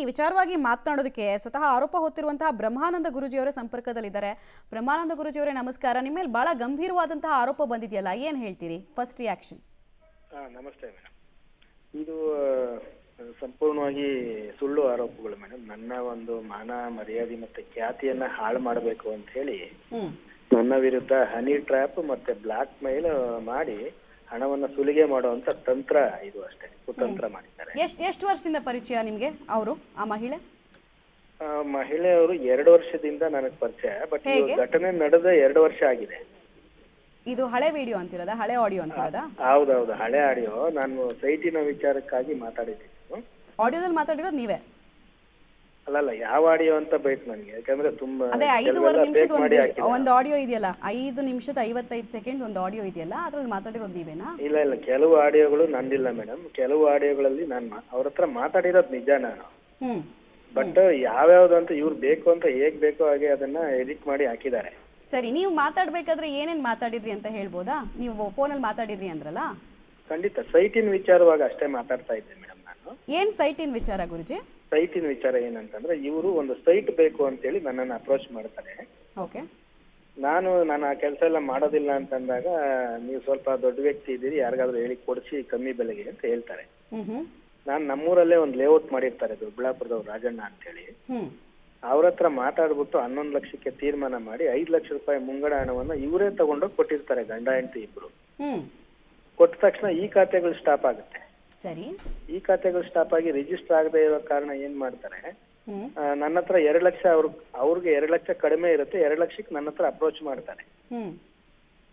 ಈ ವಿಚಾರವಾಗಿ ಮಾತನಾಡೋದಕ್ಕೆ ಸ್ವತಃ ಆರೋಪ ಹೊತ್ತಿರುವಂತಹ ಬ್ರಹ್ಮಾನಂದ ಗುರೂಜಿಯವರ ಸಂಪರ್ಕದಲ್ಲಿದ್ದಾರೆ. ಬ್ರಹ್ಮಾನಂದ ಗುರೂಜಿಯವರೇ ನಮಸ್ಕಾರ. ನಿಮ್ಮ ಮೇಲೆ ಬಹಳ ಗಂಭೀರವಾದಂತಹ ಆರೋಪ ಬಂದಿದೆಯಲ್ಲ, ಏನು ಹೇಳ್ತೀರಿ? First reaction. ನಮಸ್ತೆ ಮೇಡಮ್. ಇದು ಸಂಪೂರ್ಣವಾಗಿ ಸುಳ್ಳು ಆರೋಪಗಳು ಮೇಡಮ್. ನನ್ನ ಒಂದು ಮಾನ ಮರ್ಯಾದೆ ಮತ್ತೆ ಖ್ಯಾತಿಯನ್ನ ಹಾಳು ಮಾಡಬೇಕು ಅಂತ ಹೇಳಿ ನನ್ನ ವಿರುದ್ಧ ಹನಿ ಟ್ರ್ಯಾಪ್ ಮತ್ತೆ ಬ್ಲಾಕ್ ಮೇಲ್ ಮಾಡಿ ಹಣವನ್ನ ಸುಲಿಗೆ ಮಾಡುವಂತ ತಂತ್ರ ಇದು ಅಷ್ಟೇ, ಕುತಂತ್ರ ಮಾಡಿದ್ದಾರೆ. ಎಷ್ಟು ವರ್ಷದಿಂದ ಪರಿಚಯ ನಿಮ್ಗೆ ಅವರು, ಆ ಮಹಿಳೆ? ಮಹಿಳೆಯವರು 2 ವರ್ಷದಿಂದ ನನಗೆ ಪರಿಚಯ. ಬಟ್ ಘಟನೆ ನಡೆದ 2 ವರ್ಷ ಆಗಿದೆ. ಇದು ಹಳೆ ವಿಡಿಯೋ ಅಂತಿರೋದಾ, ಹಳೆ ಆಡಿಯೋ ಅಂತಿರೋದಾ? ಹೌದೌದು, ಹಳೆ ಆಡಿಯೋ. ನಾನು ಸೈಟಿನ ವಿಚಾರಕ್ಕಾಗಿ ಮಾತಾಡಿದ್ದೀನಿ. ಆಡಿಯೋದಲ್ಲಿ ಮಾತಾಡಿರೋದು ನೀವೇ? ಅಲ್ಲಲ್ಲ, ಯಾವ ಆಡಿಯೋ ಅಂತ ಬೇಕು ನನಗೆ, ಯಾಕಂದ್ರೆ ತುಂಬಾ ಅದೇ 5.5 ನಿಮಿಷದ ಒಂದು ಆಡಿಯೋ ಇದೆಯಲ್ಲ, 5 ನಿಮಿಷದ 55 ಸೆಕೆಂಡ್ ಒಂದು ಆಡಿಯೋ ಇದೆಯಲ್ಲ, ಅದ್ರಲ್ಲಿ ಮಾತಾಡಿರೋದು ನೀವೇನಾ? ಇಲ್ಲ, ಕೆಲವು ಆಡಿಯೋಗಳು ನಂದಿಲ್ಲ ಮೇಡಮ್. ಕೆಲವು ಆಡಿಯೋಗಳಲ್ಲಿ ನಾನು ಅವ್ರ ಹತ್ರ ಮಾತಾಡಿರೋದು ನಿಜ ನಾನು. ಬಟ್ ಯಾವ್ಯಾವ್ದು ಅಂತ ಇವ್ರು ಬೇಕು ಅಂತ ಹೇಗ್ ಬೇಕೋ ಹಾಗೆ ಅದನ್ನ ಎಡಿಟ್ ಮಾಡಿ ಹಾಕಿದ್ದಾರೆ. ಸರಿ, ನೀವು ಮಾತಾಡ್ಬೇಕಾದ್ರೆ ಏನೇನ್ ಮಾತಾಡಿದ್ರಿ ಅಂತ ಹೇಳ್ಬೋದಾ? ನೀವು ಫೋನಲ್ಲಿ ಮಾತಾಡಿದ್ರಿ ಅಂದ್ರಲ್ಲ. ಖಂಡಿತ ಸೈಟಿನ ವಿಚಾರವಾಗಿ ಅಷ್ಟೇ ಮಾತಾಡ್ತಾ ಇದ್ದೆ ಮೇಡಮ್ ನಾನು. ಏನ್ ಸೈಟಿನ ವಿಚಾರ ಗುರುಜಿ? ಸೈಟಿನ ವಿಚಾರ ಏನಂತಂದ್ರೆ, ಇವರು ಒಂದು ಸೈಟ್ ಬೇಕು ಅಂತೇಳಿ ನನ್ನನ್ನು ಅಪ್ರೋಚ್ ಮಾಡ್ತಾರೆ. ಓಕೆ. ನಾನು ಆ ಕೆಲಸ ಎಲ್ಲ ಮಾಡೋದಿಲ್ಲ ಅಂತಂದಾಗ, ನೀವು ಸ್ವಲ್ಪ ದೊಡ್ಡ ವ್ಯಕ್ತಿ ಇದ್ದೀರಿ, ಯಾರಿಗಾದ್ರೂ ಹೇಳಿ ಕೊಡಿಸಿ ಕಮ್ಮಿ ಬೆಲೆಗೆ ಅಂತ ಹೇಳ್ತಾರೆ. ನಾನು ನಮ್ಮೂರಲ್ಲೇ ಒಂದು ಲೇಔಟ್ ಮಾಡಿರ್ತಾರೆ ದೊಡ್ಡಬಳ್ಳಾಪುರದವ್ರು, ರಾಜಣ್ಣ ಅಂತೇಳಿ. ಅವ್ರ ಹತ್ರ ಮಾತಾಡ್ಬಿಟ್ಟು 11 ಲಕ್ಷಕ್ಕೆ ತೀರ್ಮಾನ ಮಾಡಿ 5 ಲಕ್ಷ ರೂಪಾಯಿ ಮುಂಗಡ ಹಣವನ್ನ ಇವರೇ ತಗೊಂಡೋಗಿ ಕೊಟ್ಟಿರ್ತಾರೆ, ಗಂಡ ಹೆಂಡತಿ ಇಬ್ರು. ಕೊಟ್ಟ ತಕ್ಷಣ ಈ ಖಾತೆಗಳು ಸ್ಟಾಪ್ ಆಗುತ್ತೆ. ಸರಿ. ಈ ಖಾತೆಗಳು ಸ್ಟಾಪ್ ಆಗಿ ರಿಜಿಸ್ಟರ್ ಆಗದೆ ಇರೋ ಕಾರಣ ಏನ್ ಮಾಡ್ತಾರೆ, ನನ್ನ ಹತ್ರ 2 ಲಕ್ಷ, ಅವ್ರಿಗೆ 2 ಲಕ್ಷ ಕಡಿಮೆ ಇರುತ್ತೆ, 2 ಲಕ್ಷಕ್ಕೆ ನನ್ನ ಹತ್ರ ಅಪ್ರೋಚ್ ಮಾಡ್ತಾರೆ.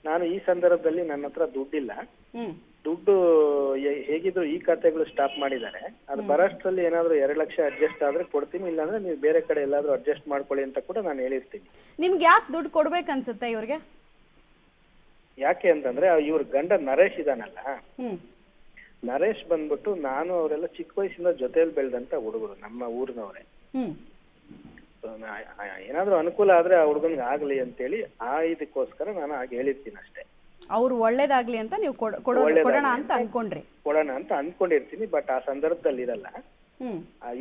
ನಾನು ಈ ಸಂದರ್ಭದಲ್ಲಿ ನನ್ನ ಹತ್ರ ದುಡ್ಡಿಲ್ಲ, ದುಡ್ಡು ಹೇಗಿದ್ರು ಈ ಖಾತೆಗಳು ಸ್ಟಾಪ್ ಮಾಡಿದ್ದಾರೆ, ಅದು ಬರೋಷ್ಟ್ರಲ್ಲಿ ಏನಾದ್ರು 2 ಲಕ್ಷ ಅಡ್ಜಸ್ಟ್ ಆದ್ರೆ ಕೊಡ್ತೀನಿ, ಇಲ್ಲಾಂದ್ರೆ ನೀವು ಬೇರೆ ಕಡೆ ಎಲ್ಲಾದ್ರೂ ಅಡ್ಜಸ್ಟ್ ಮಾಡ್ಕೊಳ್ಳಿ ಅಂತ ಕೂಡ ನಾನು ಹೇಳಿರ್ತೀನಿ. ನಿಮ್ಗೆ ಯಾಕೆ ದುಡ್ಡು ಕೊಡ್ಬೇಕನ್ಸುತ್ತೆ ಇವ್ರಿಗೆ? ಯಾಕೆ ಅಂತಂದ್ರೆ, ಇವ್ರ ಗಂಡ ನರೇಶ್ ಇದಾನಲ್ಲ, ನರೇಶ್ ಬಂದ್ಬಿಟ್ಟು ನಾನು ಅವರೆಲ್ಲ ಚಿಕ್ಕ ವಯಸ್ಸಿಂದ ಜೊತೆಯಲ್ಲಿ ಬೆಳೆದಂತ ಹುಡುಗರು, ನಮ್ಮ ಊರಿನವರೇ. ಏನಾದ್ರೂ ಅನುಕೂಲ ಆದ್ರೆ ಆ ಹುಡುಗನ್ಗೆ ಆಗ್ಲಿ ಅಂತೇಳಿ ಇದಕ್ಕೋಸ್ಕರ ನಾನು ಹಾಗೆ ಹೇಳಿರ್ತೀನಿ ಅಷ್ಟೇ. ಅವ್ರು ಒಳ್ಳೇದಾಗ್ಲಿ ಅಂತ ನೀವು ಕೊಡೋಣ ಅಂತ ಅನ್ಕೊಂಡಿರ್ತೀನಿ. ಬಟ್ ಆ ಸಂದರ್ಭದಲ್ಲಿ ಇರಲ್ಲ.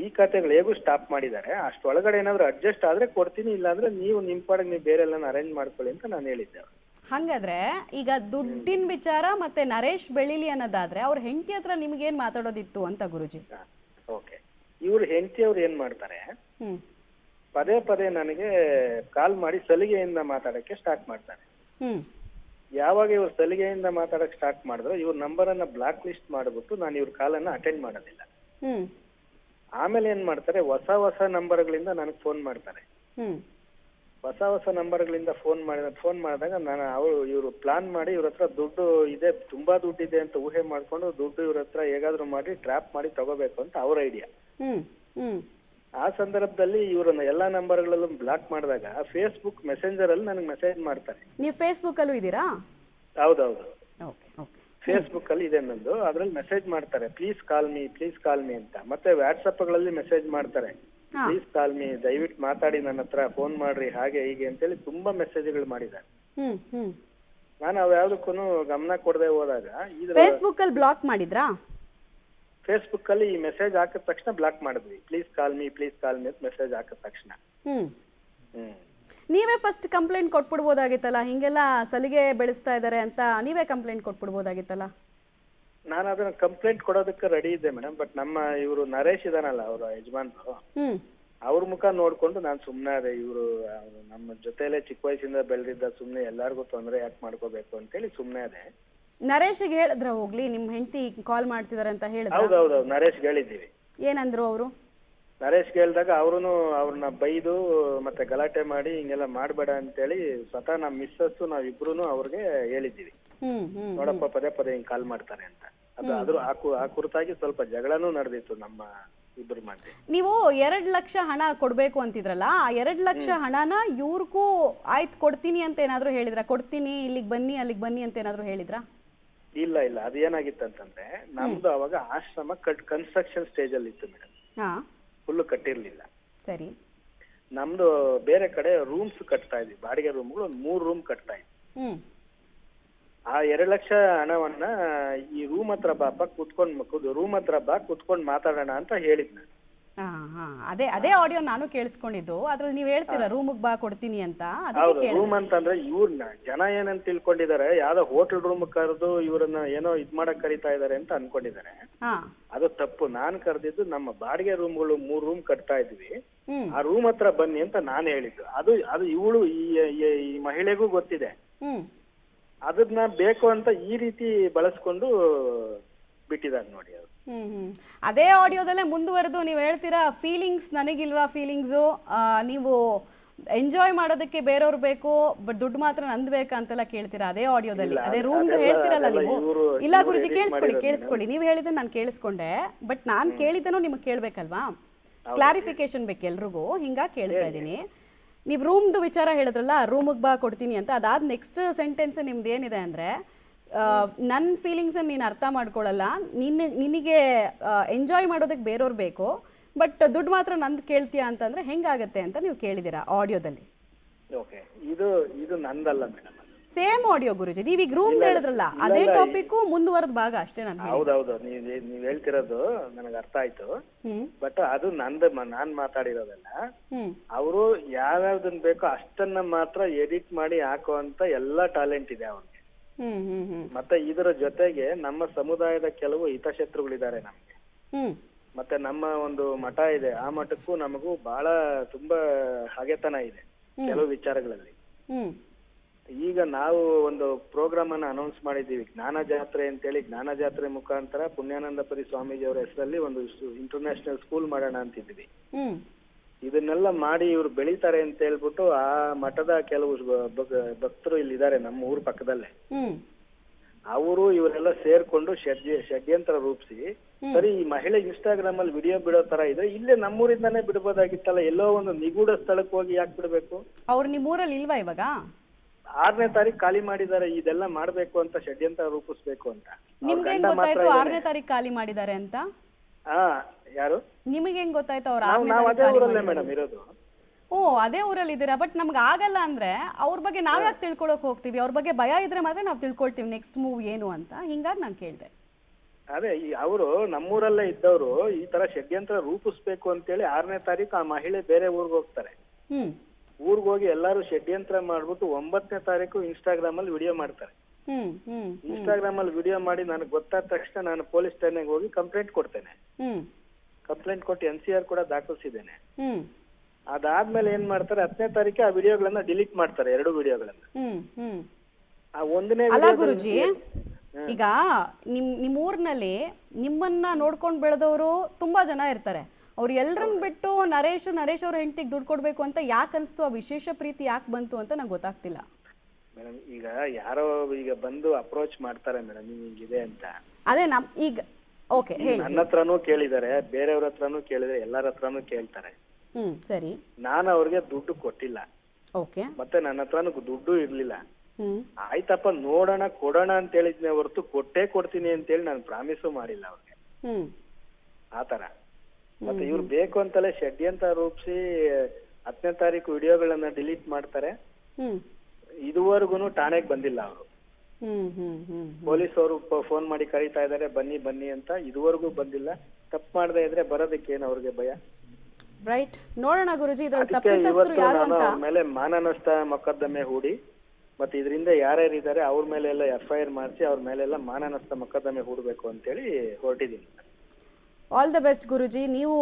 ಈ ಖಾತೆಗಳು ಹೇಗೂ ಸ್ಟಾಪ್ ಮಾಡಿದ್ದಾರೆ, ಅಷ್ಟೊಳಗಡೆ ಏನಾದ್ರು ಅಡ್ಜಸ್ಟ್ ಆದ್ರೆ ಕೊಡ್ತೀನಿ, ಇಲ್ಲಾಂದ್ರೆ ನೀವು ನಿಮ್ ಪಾಡಿಗೆ ನೀವು ಬೇರೆ ಎಲ್ಲ ಅರೇಂಜ್ ಮಾಡ್ಕೊಳ್ಳಿ ಅಂತ ನಾನು ಹೇಳಿದ್ದೆ. ಹಂಗಾದ್ರೆ ಈಗ ದುಡ್ಡಿನ ವಿಚಾರ ಮತ್ತೆ ನರೇಶ್ ಬೆಳಿಲಿ ಅನ್ನೋದಾದ್ರೆ ಅವ್ರ ಹೆಂಡತಿ ಹತ್ರ ನಿಮ್ಗೇನ್ ಮಾತಾಡೋದಿತ್ತು ಅಂತ ಗುರುಜಿ? ಓಕೆ. ಇವ್ರ ಹೆಂಡತಿ ಅವ್ರು ಏನ್ ಮಾಡ್ತಾರೆ, ಪದೇ ಪದೇ ನನಗೆ ಕಾಲ್ ಮಾಡಿ ಸಲಿಗೆಯಿಂದ ಮಾತಾಡಕ್ಕೆ ಸ್ಟಾರ್ಟ್ ಮಾಡ್ತಾರೆ. ಯಾವಾಗ ಇವ್ರು ಸಲಿಗೆಯಿಂದ ಮಾತಾಡಕ್ ಸ್ಟಾರ್ಟ್ ಮಾಡಿದ್ರು, ಇವ್ರ ನಂಬರ್ ಅನ್ನ ಬ್ಲಾಕ್ ಲಿಸ್ಟ್ ಮಾಡ್ಬಿಟ್ಟು ನಾನು ಇವ್ರ ಕಾಲನ್ನ ಅಟೆಂಡ್ ಮಾಡೋದಿಲ್ಲ. ಆಮೇಲೆ ಏನ್ ಮಾಡ್ತಾರೆ, ಹೊಸ ನಂಬರ್ಗಳಿಂದ ನನಗೆ ಫೋನ್ ಮಾಡ್ತಾರೆ. ಹೊಸ ನಂಬರ್ಗಳಿಂದ ಫೋನ್ ಮಾಡಿದಾಗ ನಾನು ಇವರು ಪ್ಲಾನ್ ಮಾಡಿ ಇವ್ರ ಹತ್ರ ದುಡ್ಡು ಇದೆ, ತುಂಬಾ ದುಡ್ಡಿದೆ ಅಂತ ಊಹೆ ಮಾಡ್ಕೊಂಡು ದುಡ್ಡು ಇವ್ರ ಹತ್ರ ಹೇಗಾದ್ರೂ ಮಾಡಿ ಟ್ರ್ಯಾಪ್ ಮಾಡಿ ತಗೋಬೇಕು ಅಂತ ಅವ್ರ ಐಡಿಯಾ. ಆ ಸಂದರ್ಭದಲ್ಲಿ ಇವ್ರನ್ನ ಎಲ್ಲಾ ನಂಬರ್ಗಳಲ್ಲೂ ಬ್ಲಾಕ್ ಮಾಡಿದಾಗ ಫೇಸ್ಬುಕ್ ಮೆಸೆಂಜರ್ ಅಲ್ಲಿ ನನಗೆ ಮೆಸೇಜ್ ಮಾಡ್ತಾರೆ. ನೀವು ಫೇಸ್ಬುಕ್ ಅಲ್ಲೂ ಇದೀರಾ? ಹೌದೌದು, ಫೇಸ್ಬುಕ್ ಅಲ್ಲಿ ಇದೆ ನಂದು. ಅದ್ರಲ್ಲಿ ಮೆಸೇಜ್ ಮಾಡ್ತಾರೆ, ಪ್ಲೀಸ್ ಕಾಲ್ ಮೀ ಅಂತ. ಮತ್ತೆ ವಾಟ್ಸಪ್ ಗಳಲ್ಲಿ ಮೆಸೇಜ್ ಮಾಡ್ತಾರೆ, ಪ್ಲೀಸ್ ಕಾಲ್ ಮೀ, ದಯವಿಟ್ಟು ಮಾತಾಡಿ, ನನ್ನ ಹತ್ರ ಫೋನ್ ಮಾಡ್ರಿ, ಹಾಗೆ ಹೀಗೆ ಅಂತೇಳಿ ತುಂಬಾ ಮೆಸೇಜ್ಗಳು ಮಾಡಿದ್ದಾರೆ. ನಾನು ಅವ್ಯಾವ್ದಕ್ಕೂ ಗಮನ ಕೊಡದೆ ಹೋದಾಗ ಫೇಸ್ಬುಕ್ ಅಲ್ಲಿ ಬ್ಲಾಕ್ ಮಾಡಿದ್ರಾ? ಫೇಸ್ಬುಕ್ ಅಲ್ಲಿ ಈ ಮೆಸೇಜ್ ಹಾಕಿದ ತಕ್ಷಣ ಬ್ಲಾಕ್ ಮಾಡಿದ್ವಿ. ಪ್ಲೀಸ್ ಕಾಲ್ ಮೀ ಅಂತ ಮೆಸೇಜ್ ಹಾಕಿದ ತಕ್ಷಣ ನೀವೇ ಫಸ್ಟ್ ಕಂಪ್ಲೇಂಟ್ ಕೊಟ್ಬಿಡ್ಬೋದಾಗಿತ್ತಲ್ಲ, ಹಿಂಗೆಲ್ಲ ಸಲಿಗೆ ಬೆಳೆಸ್ತಾ ಇದಾರೆ ಅಂತ ನೀವೇ ಕಂಪ್ಲೇಂಟ್ ಕೊಟ್ಬಿಡ್ಬೋದಾಗಿತ್ತಲ್ಲ. ನಾನು ಅದನ್ನ ಕಂಪ್ಲೇಂಟ್ ಕೊಡೋದಕ್ಕೆ ರೆಡಿ ಇದ್ದೆ ಮೇಡಮ್. ಬಟ್ ನಮ್ಮ ಇವರು ನರೇಶ್ ಇದಾನಲ್ಲ, ಅವರ ಯಜಮಾನ್ರು, ಅವ್ರ ಮುಖ ನೋಡ್ಕೊಂಡು ನಾನು ಸುಮ್ನೆ ಅದೇ, ಇವರು ನಮ್ಮ ಜೊತೆಲೆ ಚಿಕ್ಕ ವಯಸ್ಸಿಂದ ಬೆಳೆದಿದ್ದ, ಸುಮ್ನೆ ಎಲ್ಲಾರ್ಗು ತೊಂದರೆ ಯಾಕೆ ಮಾಡ್ಕೋಬೇಕು ಅಂತೇಳಿ ಸುಮ್ನೆ ಅದೇ. ನರೇಶ್ಗೆ ಹೇಳಿದ್ರ ಹೋಗ್ಲಿ ನಿಮ್ ಹೆಂಡತಿ ಕಾಲ್ ಮಾಡ್ತಿದಾರೆ ಅಂತ ಹೇಳಿದ್ರ? ಹೌದೌದು, ನರೇಶ್ ಹೇಳಿದ್ದೀವಿ. ಏನಂದ್ರು ಅವರು? ನರೇಶ್ ಹೇಳಿದಾಗ ಅವ್ರನ್ನ ಬೈದು ಮತ್ತೆ ಗಲಾಟೆ ಮಾಡಿ ಹಿಂಗೆಲ್ಲ ಮಾಡ್ಬೇಡ ಅಂತೇಳಿ ಸ್ವತಃ ನಮ್ಮ ಮಿಸ್ಸಸ್ ನಾವಿಬ್ರು ಅವ್ರಿಗೆ ಹೇಳಿದ್ದೀವಿ, ನೋಡಪ್ಪ ಪದೇ ಪದೇ ಹಿಂಗ್ ಕಾಲ್ ಮಾಡ್ತಾರೆ ಅಂತ. ಅದು ಆ ಕುರಿತಾಗಿ ಸ್ವಲ್ಪ ಜಗಳನೂ ನಡೆದಿತ್ತು ನಮ್ಮ ಇಬ್ಬರ ಮಧ್ಯೆ. ನೀವು 2 ಲಕ್ಷ ಹಣ ಕೊಡ್ಬೇಕು ಅಂತಿದ್ರಲ್ಲ, ಆ 2 ಲಕ್ಷ ಹಣನ ಇವ್ರಿಗೂ ಆಯ್ತು ಕೊಡ್ತೀನಿ ಅಂತ ಏನಾದ್ರು ಹೇಳಿದ್ರ? ಕೊಡ್ತೀನಿ, ಇಲ್ಲಿಗೆ ಬನ್ನಿ ಅಲ್ಲಿಗೆ ಬನ್ನಿ ಅಂತ ಏನಾದ್ರು ಹೇಳಿದ್ರ? ಇಲ್ಲ, ಅದೇನಾಗಿತ್ತಂತಂದ್ರೆ, ನಮ್ದು ಅವಾಗ ಆಶ್ರಮ ಕನ್ಸ್ಟ್ರಕ್ಷನ್ ಸ್ಟೇಜ್ ಅಲ್ಲಿ ಇತ್ತು ಮೇಡಮ್, ಫುಲ್ ಕಟ್ಟಿರ್ಲಿಲ್ಲ. ಸರಿ. ನಮ್ದು ಬೇರೆ ಕಡೆ ರೂಮ್ಸ್ ಕಟ್ತಾ ಇದ್ವಿ, ಬಾಡಿಗೆ ರೂಮ್ಗಳು 3 ರೂಮ್ ಕಟ್ತಾ ಇದ್ವಿ. ಆ 2 ಲಕ್ಷ ಹಣವನ್ನ ಈ ರೂಮ್ ಹತ್ರ ಬಾ ಕುತ್ಕೊಂಡ್ ಮಾತಾಡೋಣ ಅಂತ ಹೇಳಿದ್ ನಾನು. ಅದೇ ಆಡಿಯೋ ನಾನು ಕೇಳಿಸ್ಕೊಂಡಿದ್ದು. ಅದ್ರಲ್ಲಿ ನೀವು ಹೇಳ್ತೀರಾ ರೂಮಿಗೆ ಬಾ ಕೊಡ್ತೀನಿ ಅಂತ, ಅದಕ್ಕೆ ಹೌದು. ಕೇಳಿದೆ. ರೂಮ್ ಅಂತಂದ್ರೆ ಇವ್ರನ್ನ ಜನ ಏನಂತ ತಿಳ್ಕೊಂಡಿದ್ದಾರೆ, ಯಾವ್ದೋ ಹೋಟೆಲ್ ರೂಮ್ ಕರೆದು ಇವ್ರನ್ನ ಏನೋ ಇದ್ ಮಾಡಕ್ ಕರೀತಾ ಇದಾರೆ ಅಂತ ಅನ್ಕೊಂಡಿದ್ದಾರೆ. ಹಾ. ಅದು ತಪ್ಪು. ನಾನು ಕರೆದಿದ್ದು ನಮ್ಮ ಬಾಡಿಗೆ ರೂಮ್ಗಳು 3 ರೂಮ್ ಕಟ್ತಾ ಇದ್ವಿ, ಹ್ಮ್ ಆ ರೂಮ್ ಹತ್ರ ಬನ್ನಿ ಅಂತ ನಾನು ಹೇಳಿದ್ದು. ಅದು ಇವಳು ಈ ಮಹಿಳೆಗೂ ಗೊತ್ತಿದೆ. ಹ್ಮ್ ಅದನ್ನ ಬೇಕು ಅಂತ ಈ ರೀತಿ ಬಳಸ್ಕೊಂಡು ಬಿಟ್ಟಿದ್ದಾರೆ ನೋಡಿ ಅವ್ರು. ಅದೇ ಆಡಿಯೋದಲ್ಲೇ ಮುಂದುವರೆದು ನೀವು ಹೇಳ್ತೀರಾ ಫೀಲಿಂಗ್ಸ್ ನನಗಿಲ್ವಾ, ಫೀಲಿಂಗ್ಸು ನೀವು ಎಂಜಾಯ್ ಮಾಡೋದಕ್ಕೆ ಬೇರೆಯವ್ರು ಬೇಕು, ಬಟ್ ದುಡ್ಡು ಮಾತ್ರ ನಂದು ಬೇಕಾ ಅಂತೆಲ್ಲ ಕೇಳ್ತೀರಾ ಅದೇ ಆಡಿಯೋದಲ್ಲಿ. ಅದೇ ರೂಮ್ದು ಹೇಳ್ತಿರಲ್ಲ ನೀವು. ಇಲ್ಲ ಗುರುಜಿ, ಕೇಳಿಸ್ಕೊಳ್ಳಿ ನೀವು ಹೇಳಿದ್ದನ್ನು ನಾನು ಕೇಳಿಸ್ಕೊಂಡೆ, ಬಟ್ ನಾನು ಕೇಳಿದ್ದನು ನಿಮಗೆ ಕೇಳಬೇಕಲ್ವಾ, ಕ್ಲಾರಿಫಿಕೇಶನ್ ಬೇಕು ಎಲ್ರಿಗೂ, ಹಿಂಗಾಗಿ ಕೇಳ್ತಾ ಇದ್ದೀನಿ. ನೀವು ರೂಮ್ದು ವಿಚಾರ ಹೇಳಿದ್ರಲ್ಲ, ರೂಮಿಗೆ ಬಾ ಕೊಡ್ತೀನಿ ಅಂತ, ಅದಾದ ನೆಕ್ಸ್ಟ್ ಸೆಂಟೆನ್ಸ್ ನಿಮ್ದು ಏನಿದೆ ಅಂದರೆ, ನನ್ನ ಫೀಲಿಂಗ್ಸನ್ನು ನೀನು ಅರ್ಥ ಮಾಡ್ಕೊಳ್ಳಲ್ಲ, ನಿನಗೆ ಎಂಜಾಯ್ ಮಾಡೋದಕ್ಕೆ ಬೇರೆಯವ್ರು ಬೇಕು, ಬಟ್ ದುಡ್ಡು ಮಾತ್ರ ನಂದು ಕೇಳ್ತೀಯಾ ಅಂತಂದರೆ ಹೆಂಗಾಗತ್ತೆ ಅಂತ ನೀವು ಕೇಳಿದ್ದೀರಾ ಆಡಿಯೋದಲ್ಲಿ. ಓಕೆ, ಇದು ನಂದಲ್ಲ ಮೇಡಮ್. ಸೇಮ್ ಆಡಿಯೋ ಗುರುಜಿ, ನೀವೀಗ ರೂಮ್ ಹೇಳಿದ್ರಲ್ಲ ಅದೇ ಟಾಪಿಕ್ ಮುಂದುವರೆದ ಭಾಗ ಅಷ್ಟೇ. ನಾನು ಹೌದೌದು, ನೀವ್ ಹೇಳ್ತಿರೋದು ನನಗೆ ಅರ್ಥ ಆಯ್ತು. ಬಟ್ ಅದು ನಾನ್ ಮಾತಾಡಿರೋದಲ್ಲ. ಅವರು ಯಾವ್ಯಾವ್ದನ್ ಬೇಕೋ ಅಷ್ಟನ್ನ ಮಾತ್ರ ಎಡಿಟ್ ಮಾಡಿ ಹಾಕುವಂತ ಎಲ್ಲಾ ಟ್ಯಾಲೆಂಟ್ ಇದೆ ಅವ್ರಿಗೆ. ಮತ್ತೆ ಇದರ ಜೊತೆಗೆ ನಮ್ಮ ಸಮುದಾಯದ ಕೆಲವು ಹಿತಶತ್ರುಗಳಿದ್ದಾರೆ ನಮ್ಗೆ. ಮತ್ತೆ ನಮ್ಮ ಒಂದು ಮಠ ಇದೆ, ಆ ಮಠಕ್ಕೂ ನಮಗೂ ಬಹಳ ತುಂಬಾ ಹಗೆತನ ಇದೆ ಕೆಲವು ವಿಚಾರಗಳಲ್ಲಿ. ಈಗ ನಾವು ಒಂದು ಪ್ರೋಗ್ರಾಮ್ ಅನ್ನ ಅನೌನ್ಸ್ ಮಾಡಿದ್ದೀವಿ, ಜ್ಞಾನ ಜಾತ್ರೆ ಅಂತೇಳಿ. ಜ್ಞಾನ ಜಾತ್ರೆ ಮುಖಾಂತರ ಪುಣ್ಯಾನಂದಪುರಿ ಸ್ವಾಮೀಜಿ ಅವರ ಹೆಸರಲ್ಲಿ ಒಂದು ಇಂಟರ್ನ್ಯಾಷನಲ್ ಸ್ಕೂಲ್ ಮಾಡೋಣ ಅಂತಿದ್ವಿ. ಇದನ್ನೆಲ್ಲ ಮಾಡಿ ಇವ್ರು ಬೆಳೀತಾರೆ ಅಂತ ಹೇಳ್ಬಿಟ್ಟು ಆ ಮಠದ ಕೆಲವು ಭಕ್ತರು ಇಲ್ಲಿದ್ದಾರೆ ನಮ್ಮ ಊರ್ ಪಕ್ಕದಲ್ಲೇ. ಅವರು ಇವರೆಲ್ಲ ಸೇರ್ಕೊಂಡು ಷಡ್ಯಂತ್ರ ರೂಪಿಸಿ, ಸರಿ ಈ ಮಹಿಳೆ ಇನ್ಸ್ಟಾಗ್ರಾಮ್ ಅಲ್ಲಿ ವಿಡಿಯೋ ಬಿಡೋ ತರ ಇದ್ರೆ ಇಲ್ಲೇ ನಮ್ಮೂರಿಂದಾನೇ ಬಿಡ್ಬೋದಾಗಿತ್ತಲ್ಲ, ಎಲ್ಲೋ ಒಂದು ನಿಗೂಢ ಸ್ಥಳಕ್ಕೆ ಹೋಗಿ ಯಾಕೆ ಬಿಡ್ಬೇಕು? ಅವ್ರು ನಿಮ್ಮೂರಲ್ಲಿ ಇಲ್ವಾ ಇವಾಗ? 6ನೇ ತಾರೀಕು ಖಾಲಿ ಮಾಡಿದ್ದಾರೆ. ಇದೆಲ್ಲ ಮಾಡ್ಬೇಕು ಅಂತ, ಷಡ್ಯಂತ್ರ ರೂಪಿಸ್ಬೇಕು ಅಂತ. ನಿಮ್ಗೆ ಹೆಂಗ್ ಗೊತ್ತಾಯ್ತು 6ನೇ ತಾರೀಕು ಖಾಲಿ ಮಾಡಿದ್ದಾರೆ ಅಂತ? ಯಾರು? ನಿಮಗೆ ಹೆಂಗ್ ಗೊತ್ತಾಯ್ತು ಅವ್ರು ನಾವು ಅದೇ ಊರಲ್ಲೇ ಮೇಡಮ್ ಇರೋದು. ಓ, ಅದೇ ಊರಲ್ಲಿ ಇದ್ದೀರಾ. ಬಟ್ ನಮ್ಗೆ ಆಗಲ್ಲ ಅಂದ್ರೆ ಅವ್ರ ಬಗ್ಗೆ ನಾವ್ ಯಾಕೆ ತಿಳ್ಕೊಳಕ್ ಹೋಗ್ತೀವಿ? ಅವ್ರ ಬಗ್ಗೆ ಭಯ ಇದ್ರೆ ಮಾತ್ರ ನಾವು ತಿಳ್ಕೊಳ್ತೀವಿ ನೆಕ್ಸ್ಟ್ ಮೂವ್ ಏನು ಅಂತ. ಹಿಂಗಾಗಿ ನಾನು ಕೇಳಿದೆ. ಅದೇ ಅವರು ನಮ್ಮೂರಲ್ಲೇ ಇದ್ದವರು ಈ ತರ ಷಡ್ಯಂತ್ರ ರೂಪಿಸ್ಬೇಕು ಅಂತೇಳಿ 6ನೇ ತಾರೀಕು ಆ ಮಹಿಳೆ ಬೇರೆ ಊರ್ಗ್ ಹೋಗ್ತಾರೆ. ಊರ್ಗ್ ಹೋಗಿ ಎಲ್ಲಾರು ಷಡ್ಯಂತ್ರ ಮಾಡ್ಬಿಟ್ಟು 9ನೇ ತಾರೀಕು ಇನ್ಸ್ಟಾಗ್ರಾಮ್ ಅಲ್ಲಿ ವಿಡಿಯೋ ಮಾಡ್ತಾರೆ. ಇನ್ಸ್ಟಾಗ್ರಾಮ್ ಅಲ್ಲಿ ವಿಡಿಯೋ ಮಾಡಿ ನನಗೆ ಗೊತ್ತಾದ ತಕ್ಷಣ ನಾನು ಪೊಲೀಸ್ ಠಾಣೆಗೆ ಹೋಗಿ ಕಂಪ್ಲೇಂಟ್ ಕೊಡ್ತೇನೆ. ಕಂಪ್ಲೇಂಟ್ ಕೊಟ್ಟು NCR ಕೂಡ ದಾಖಲಿಸಿದ್ದೇನೆ. ಅದಾದ್ಮೇಲೆ ಏನ್ ಮಾಡ್ತಾರೆ, 10ನೇ ತಾರೀಕು ಆ ವಿಡಿಯೋಗಳನ್ನ ಡಿಲೀಟ್ ಮಾಡ್ತಾರೆ, 2 ವಿಡಿಯೋಗಳನ್ನ. ಆ 1ನೇ ಅಲ್ಲ ಗುರುಜಿ, ಈಗ ನಿಮ್ಮ ಊರಿನಲ್ಲಿ ನಿಮ್ಮನ್ನ ನೋಡ್ಕೊಂಡು ಬೆಳೆದವರು ತುಂಬಾ ಜನ ಇರ್ತಾರೆ. ಅವ್ರು ಎಲ್ಲರನ್ನ ಬಿಟ್ಟು ನರೇಶ್ ಅವ್ರ ಹೆಂಡತಿಗೆ ದುಡ್ಡು ಕೊಡ್ಬೇಕು ಅಂತ ಯಾಕೆ ಅನಿಸ್ತು? ಆ ವಿಶೇಷ ಪ್ರೀತಿ ಯಾಕೆ ಬಂತು ಅಂತ ನಂಗೆ ಗೊತ್ತಾಗ್ತಿಲ್ಲ ಮೇಡಮ್. ಈಗ ಯಾರೋ ಈಗ ಬಂದು ಅಪ್ರೋಚ್ ಮಾಡ್ತಾರೆ ಮೇಡಮ್, ಹಿಂಗಿದೆ ಅಂತ. ಅದೇ ಈಗ ಓಕೆ ಹೇಳಿ. ನನ್ನ ಹತ್ರನೂ ಕೇಳಿದ್ದಾರೆ, ಬೇರೆಯವ್ರ ಹತ್ರನೂ ಕೇಳಿದ್ರೆ, ಎಲ್ಲರ ಹತ್ರನೂ ಕೇಳ್ತಾರೆ. ಸರಿ. ನಾನು ಅವ್ರಿಗೆ ದುಡ್ಡು ಕೊಟ್ಟಿಲ್ಲ. ಓಕೆ. ಮತ್ತೆ ನನ್ನ ಹತ್ರನೂ ದುಡ್ಡು ಇರ್ಲಿಲ್ಲ. ಆಯ್ತಪ್ಪ ನೋಡೋಣ ಕೊಡೋಣ ಅಂತ ಹೇಳಿದ್ನೆ ಹೊರತು ಕೊಟ್ಟೇ ಕೊಡ್ತೀನಿ ಅಂತೇಳಿ ನಾನು ಪ್ರಾಮಿಸು ಮಾಡಿಲ್ಲ ಅವ್ರಿಗೆ. ಆತರ. ಮತ್ತೆ ಇವ್ರು ಬೇಕು ಅಂತಲೇ ಷಡ್ಯಂತ್ರ ರೂಪಿಸಿ 10ನೇ ತಾರೀಕು ವಿಡಿಯೋಗಳನ್ನ ಡಿಲೀಟ್ ಮಾಡ್ತಾರೆ. ಇದುವರೆಗೂ ಠಾಣೆಗೆ ಬಂದಿಲ್ಲ ಅವರು. ಪೊಲೀಸ್ ಅವರು ಫೋನ್ ಮಾಡಿ ಕರೀತಾ ಇದಾರೆ, ಬನ್ನಿ ಬನ್ನಿ ಅಂತ. ಇದುವರೆಗೂ ಬಂದಿಲ್ಲ. ತಪ್ಪು ಮಾಡದೇ ಇದ್ರೆ ಬರೋದಕ್ಕೆ ಏನು ಅವ್ರಿಗೆ ಭಯ? ರೈಟ್, ನೋಡೋಣ ಗುರುಜಿ ಇದ್ರಲ್ಲಿ ತಪ್ಪಿತಸ್ಥರು ಯಾರು ಅಂತ. ಮೇಲೆ ಮಾನನಷ್ಟ ಮೊಕದ್ದಮೆ ಹೂಡಿ, ಮತ್ತೆ ಇದರಿಂದ ಯಾರ್ಯಾರಿದ್ದಾರೆ ಅವ್ರ ಮೇಲೆ ಎಲ್ಲ FIR ಮಾಡಿಸಿ ಅವ್ರ ಮೇಲೆಲ್ಲ ಮಾನನಷ್ಟ ಮೊಕದ್ದಮೆ ಹೂಡಬೇಕು ಅಂತೇಳಿ ಹೊರಟಿದ್ದೀನಿ. ಆಲ್ ದ ಬೆಸ್ಟ್ ಗುರುಜಿ. ನೀವು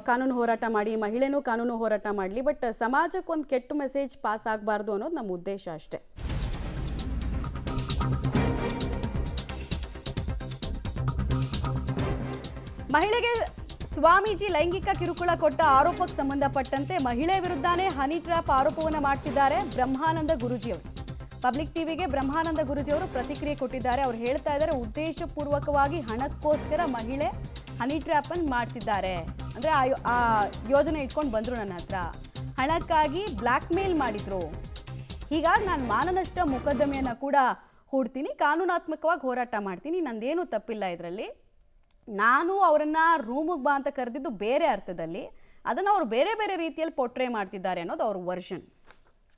ಕಾನೂನು ಹೋರಾಟ ಮಾಡಿ, ಮಹಿಳೆನೂ ಕಾನೂನು ಹೋರಾಟ ಮಾಡಲಿ, ಬಟ್ ಸಮಾಜಕ್ಕೆ ಒಂದು ಕೆಟ್ಟ ಮೆಸೇಜ್ ಪಾಸ್ ಆಗಬಾರ್ದು ಅನ್ನೋದು ನಮ್ಮ ಉದ್ದೇಶ ಅಷ್ಟೇ. ಮಹಿಳೆಗೆ ಸ್ವಾಮೀಜಿ ಲೈಂಗಿಕ ಕಿರುಕುಳ ಕೊಟ್ಟ ಆರೋಪಕ್ಕೆ ಸಂಬಂಧಪಟ್ಟಂತೆ ಮಹಿಳೆ ವಿರುದ್ಧನೇ ಹನಿ ಟ್ರ್ಯಾಪ್ ಆರೋಪವನ್ನು ಮಾಡ್ತಿದ್ದಾರೆ ಬ್ರಹ್ಮಾನಂದ ಗುರೂಜಿಯವರು. ಪಬ್ಲಿಕ್ ಟಿವಿಗೆ ಬ್ರಹ್ಮಾನಂದ ಗುರೂಜಿಯವರು ಪ್ರತಿಕ್ರಿಯೆ ಕೊಟ್ಟಿದ್ದಾರೆ. ಅವ್ರು ಹೇಳ್ತಾ ಇದ್ದಾರೆ, ಉದ್ದೇಶಪೂರ್ವಕವಾಗಿ ಹಣಕ್ಕೋಸ್ಕರ ಮಹಿಳೆ ಹನಿ ಟ್ರ್ಯಾಪ್ ಅನ್ನು ಮಾಡ್ತಿದ್ದಾರೆ. ಅಂದರೆ ಆ ಯೋಜನೆ ಇಟ್ಕೊಂಡು ಬಂದರು ನನ್ನ ಹತ್ರ, ಹಣಕ್ಕಾಗಿ ಬ್ಲ್ಯಾಕ್ ಮೇಲ್ ಮಾಡಿದ್ರು. ಹೀಗಾಗಿ ನಾನು ಮಾನನಷ್ಟ ಮೊಕದ್ದಮೆಯನ್ನು ಕೂಡ ಹೂಡ್ತೀನಿ, ಕಾನೂನಾತ್ಮಕವಾಗಿ ಹೋರಾಟ ಮಾಡ್ತೀನಿ, ನಂದೇನೂ ತಪ್ಪಿಲ್ಲ ಇದರಲ್ಲಿ. ನಾನು ಅವರನ್ನು ರೂಮಿಗೆ ಬಾ ಅಂತ ಕರೆದಿದ್ದು ಬೇರೆ ಅರ್ಥದಲ್ಲಿ, ಅದನ್ನು ಅವರು ಬೇರೆ ಬೇರೆ ರೀತಿಯಲ್ಲಿ ಪೋರ್ಟ್ರೇ ಮಾಡ್ತಿದ್ದಾರೆ ಅನ್ನೋದು ಅವ್ರ ವರ್ಷನ್.